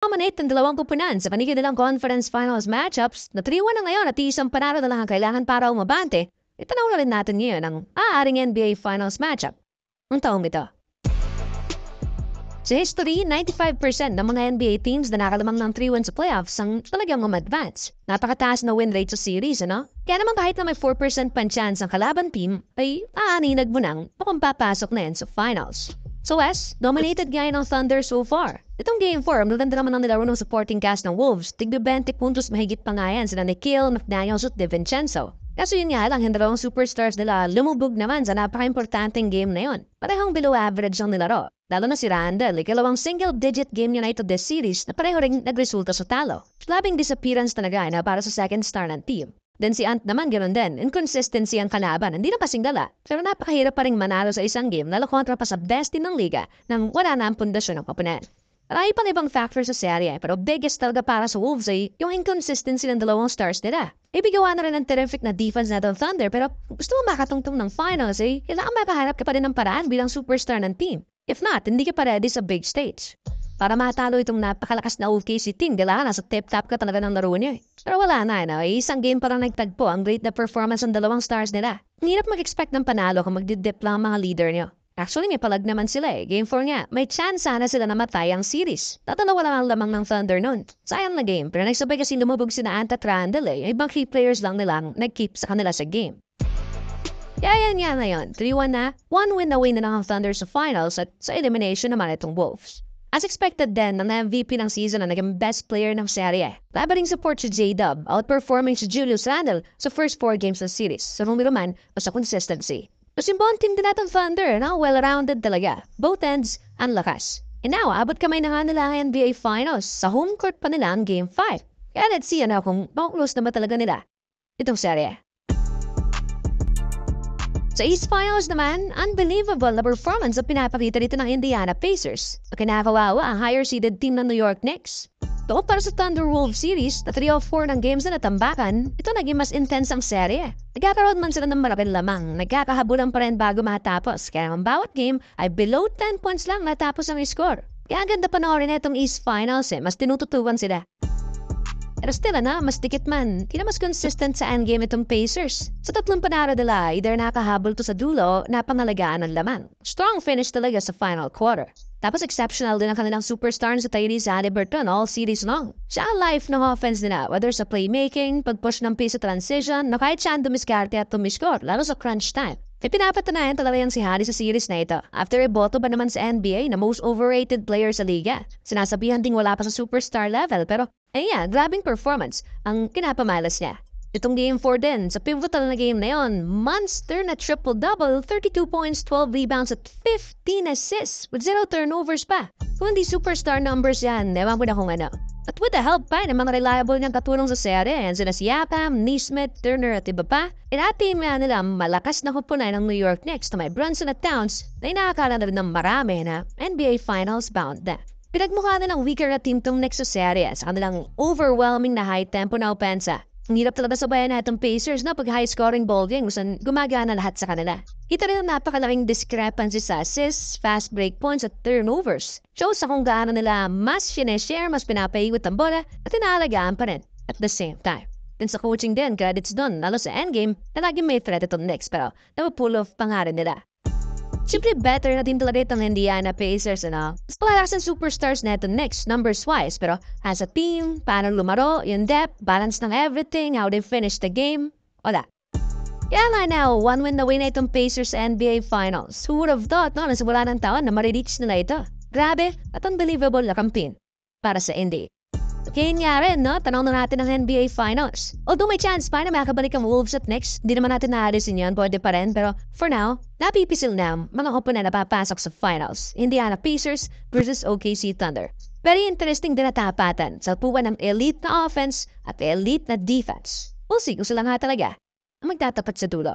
Dominate ng dalawang kupunan sa kanilang conference finals matchups na 3-1 na ngayon at isang panalo na lang ang kailangan para umabante. Itanaw na rin natin ngayon ang aaaring NBA Finals matchup ng taong ito. Sa history, 95% ng mga NBA teams na nakalamang ng 3-1 sa playoffs ang talagang advance. Napakataas na win rate sa series, ano? Kaya naman kahit na may 4% pan chance ang kalaban team, ay aaninag mo nang kung papasok na yan sa finals. So Wes, dominated gaya ng Thunder so far. Itong Game 4, maganda naman ang nilaro ng supporting cast ng Wolves. Tigbe 20 puntos mahigit pa nga yan sila Nikhil, McDaniels at DiVincenzo. Kaso yun nga lang, hindi dalawang superstars nila lumubog naman sa napaka-importanteng game na yun. Parehong below average ang nilaro. Lalo na si Randall, ikalawang single-digit game niya na ito this series na pareho ring nagresulta sa talo. Labing disappearance talaga na para sa second star ng team. Then si Ant naman ganoon din, inconsistency ang kalaban, hindi na kasing dala. Pero napakahirap pa rin manalo sa isang game lalo kontra pa sa best team ng liga nang wala na ang pundasyon ng kapunan. Marami pang ibang factors sa serye, pero biggest talaga para sa Wolves ay yung inconsistency ng dalawang stars nila. Ibigawa na rin ng terrific na defense na ng Thunder, pero gusto mo makatungtong ng finals kailangan makahanap ka pa rin ng paraan bilang superstar ng team. If not, hindi ka pa ready sa big stage. Para matalo itong napakalakas na OKC team, kailangan nasa tip-top ka talaga ng laro niya. Pero wala na, isang game pa lang nagtagpo ang great na performance ng dalawang stars nila. Ang hirap mag-expect ng panalo kung magdidip lang ang mga leader niyo. Actually, may palag naman sila Game 4 nga, may chance sana sila na matay ang series. Tatanaw wala ang lamang ng Thunder nun. Sayang na game, pero nagsabay kasi lumubog sina Ant at Randall Ibang key players lang nilang nag-keep sa kanila sa game. Kaya yan na yun. 3-1 na, 1 win away na lang ang Thunder sa finals at sa elimination naman itong Wolves. As expected din, ang MVP ng season na naging best player ng serye. Labaring support si J-Dub, outperforming si Julius Randle sa first 4 games ng series, sa numero man o sa consistency. Tapos yung buong team din natin Thunder, well-rounded talaga. Both ends, ang lakas. And now, abot kamay na nga nila ang NBA Finals. Sa home court pa nila ang Game 5. Kaya let's see kung makuklose na ba talaga nila itong serye. Sa East Finals naman, unbelievable na performance ang pinapakita dito ng Indiana Pacers. Kinakawawa ang higher-seeded team ng New York Knicks. Doon para sa Thunder Wolves series na 3-4 ng games na natambakan, ito naging mas intense ang serye. Nagkakaroon man sila ng malaking lamang, nagkakahabulan pa rin bago matapos. Kaya ang bawat game ay below 10 points lang natapos ang score. Kaya ang ganda panoorin na itong East Finals mas tinututuwan sila. Pero still mas dikit man, di na mas consistent sa endgame itong Pacers. Sa tatlong panaro nila, either nakahabol to sa dulo, napangalagaan ang laman. Strong finish talaga sa final quarter. Tapos exceptional din ang kanilang superstar sa Tyrese Haliburton all series long. Siya ang life ng offense nila, whether sa playmaking, pag-push ng pace sa transition, na kahit siya ang dumiskarte at tumiskor, lalo sa crunch time. Pinapatunayan talaga yan si Harry sa series na ito. After iboto ba naman sa NBA na most overrated player sa liga. Sinasabihan ding wala pa sa superstar level, pero grabing performance ang kinapamalas niya. Itong Game 4 din, sa pivotal na game na yon, monster na triple-double, 32 points, 12 rebounds at 15 assists with 0 turnovers pa. Kung hindi superstar numbers yan, ewan ko na kung ano. At with the help pa ng mga reliable niyang katulong sa serye, yan sila si Siakam, Nesmith, Turner at iba pa, team nila malakas na kupunan ng New York Knicks na may Brunson at Towns na inakala na rin ng marami na NBA Finals bound na. Pinagmukha na ng weaker na team tong Knicks sa serye sa kanilang overwhelming na high-tempo na opensa. Ang hirap talaga sabayan na itong Pacers na pag high-scoring ball game kung gumagana lahat sa kanila. Kita rin ang napakalaking discrepancy sa assists, fast break points at turnovers. Shows sa kung gaano nila mas sineshare, mas pinapaiwit ang bola at inaalagaan pa rin at the same time. Din sa coaching din, credits doon, lalo sa endgame na laging may threat itong Knicks pero napapull off pa nga rin nila. Siyempre better na din talaga itong Indiana Pacers, Mas palakas ang superstars na itong Knicks, numbers-wise, pero as a team, paano lumaro, yung depth, balance ng everything, how they finish the game, wala. Kaya nga now, 1 win na win na itong Pacers sa NBA Finals. Who would have thought, na sa wala ng taon na marireach nila ito? Grabe at unbelievable na campaign para sa Indy. Kaya nga rin, Tanaw na natin ang NBA Finals. Although may chance pa na makabalik ang Wolves at Knicks, hindi naman natin naalisin yan, pwede pa rin. Pero for now, napipisil na mga opponent na papasok sa Finals. Indiana Pacers versus OKC Thunder. Very interesting din na tapatan sa puwan ng elite na offense at elite na defense. We'll see kung sila nga talaga ang magtatapat sa dulo.